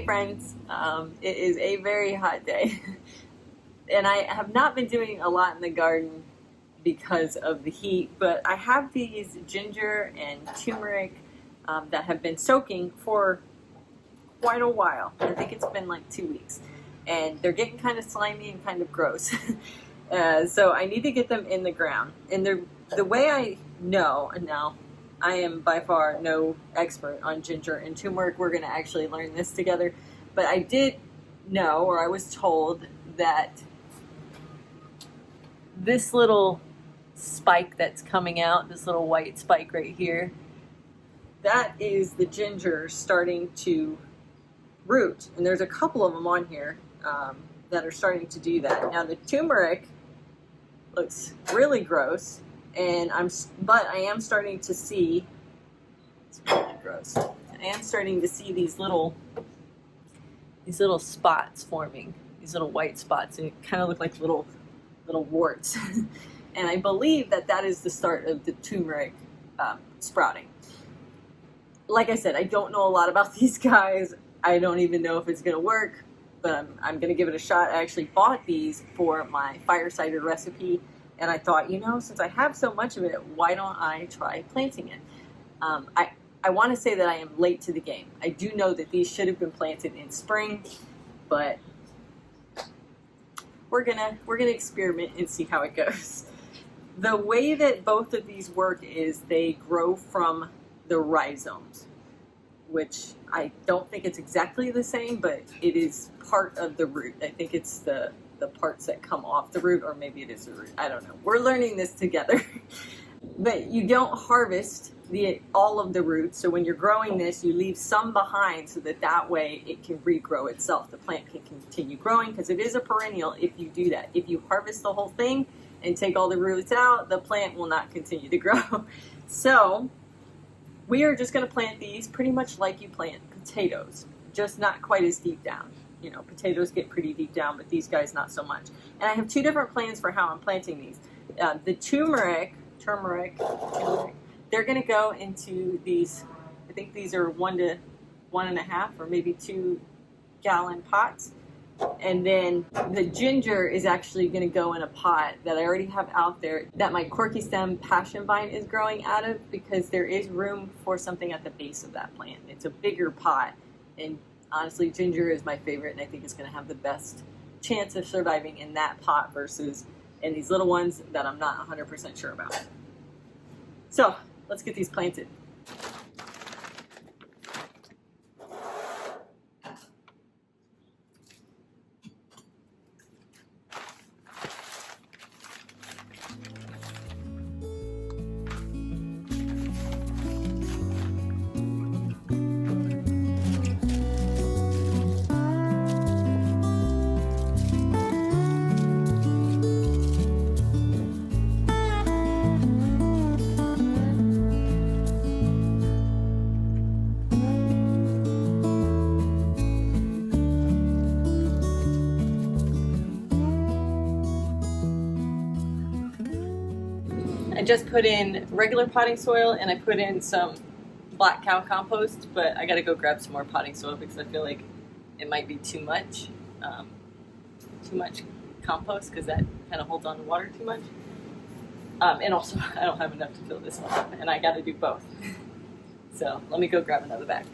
Hey friends, it is a very hot day and I have not been doing a lot in the garden because of the heat, but I have these ginger and turmeric that have been soaking for quite a while. I think it's been like 2 weeks and they're getting kind of slimy and kind of gross. So I need to get them in the ground, and the way I know, and now I am by far no expert on ginger and turmeric. We're going to actually learn this together. But I did know, or I was told, that this little spike that's coming out, this little white spike right here, that is the ginger starting to root. And there's a couple of them on here that are starting to do that. Now the turmeric looks really gross. But I am starting to see, it's really gross. I am starting to see these little spots forming, these little white spots, and it kind of look like little warts. And I believe that is the start of the turmeric sprouting. Like I said, I don't know a lot about these guys. I don't even know if it's going to work, but I'm going to give it a shot. I actually bought these for my fire cider recipe. And I thought, since I have so much of it, why don't I try planting it? I want to say that I am late to the game. I do know that these should have been planted in spring, but we're gonna experiment and see how it goes. The way that both of these work is they grow from the rhizomes, which I don't think it's exactly the same, but it is part of the root. I think it's the parts that come off the root, or maybe it is the root. I don't know. We're learning this together. But you don't harvest all of the roots. So when you're growing this, you leave some behind so that way it can regrow itself. The plant can continue growing because it is a perennial if you do that. If you harvest the whole thing and take all the roots out, the plant will not continue to grow. So we are just going to plant these pretty much like you plant potatoes, just not quite as deep down. Potatoes get pretty deep down, but these guys not so much. And I have two different plans for how I'm planting these. The turmeric, they're going to go into these, I think these are 1 to 1.5 or maybe 2 gallon pots. And then the ginger is actually going to go in a pot that I already have out there that my corky stem passion vine is growing out of, because there is room for something at the base of that plant. It's a bigger pot, and honestly, ginger is my favorite, and I think it's going to have the best chance of surviving in that pot versus in these little ones that I'm not 100% sure about. So let's get these planted. I just put in regular potting soil and I put in some black cow compost, but I gotta go grab some more potting soil because I feel like it might be too much compost, because that kind of holds on to water too much. And also I don't have enough to fill this one up, and I gotta do both. So let me go grab another bag.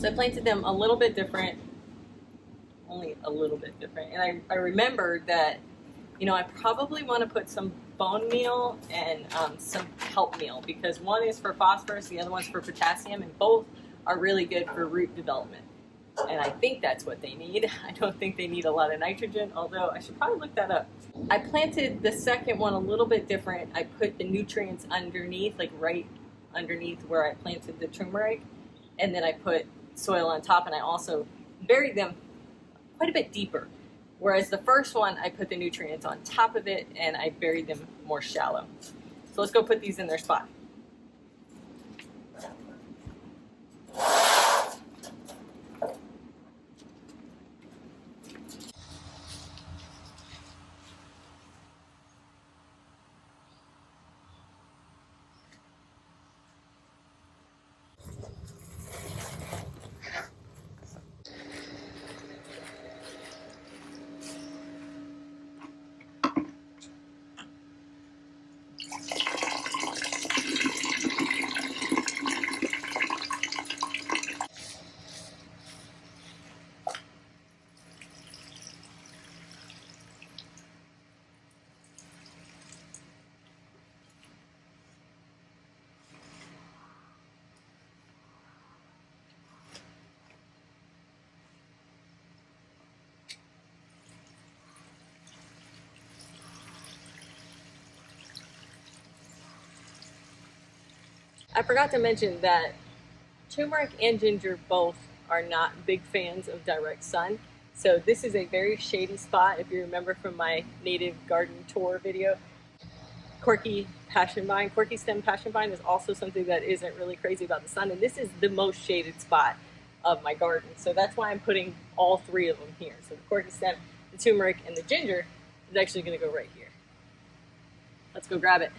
So I planted them a little bit different, only a little bit different. And I remembered that, you know, I probably want to put some bone meal and some kelp meal, because one is for phosphorus, the other one's for potassium, and both are really good for root development. And I think that's what they need. I don't think they need a lot of nitrogen, although I should probably look that up. I planted the second one a little bit different. I put the nutrients underneath, like right underneath where I planted the turmeric, and then I put soil on top, and I also buried them quite a bit deeper. Whereas the first one, I put the nutrients on top of it, and I buried them more shallow. So let's go put these in their spot. I forgot to mention that turmeric and ginger both are not big fans of direct sun. So this is a very shady spot. If you remember from my native garden tour video, corky stem passion vine is also something that isn't really crazy about the sun. And this is the most shaded spot of my garden. So that's why I'm putting all three of them here. So the corky stem, the turmeric, and the ginger is actually going to go right here. Let's go grab it.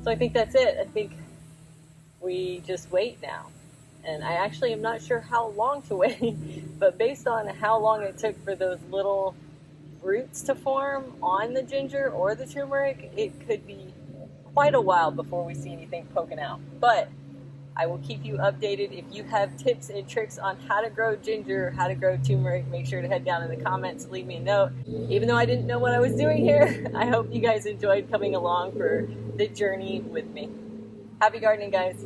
So I think that's it. I think we just wait now. And I actually am not sure how long to wait, but based on how long it took for those little roots to form on the ginger or the turmeric, it could be quite a while before we see anything poking out. But I will keep you updated. If you have tips and tricks on how to grow ginger, how to grow turmeric, make sure to head down in the comments, leave me a note. Even though I didn't know what I was doing here, I hope you guys enjoyed coming along for the journey with me. Happy gardening, guys.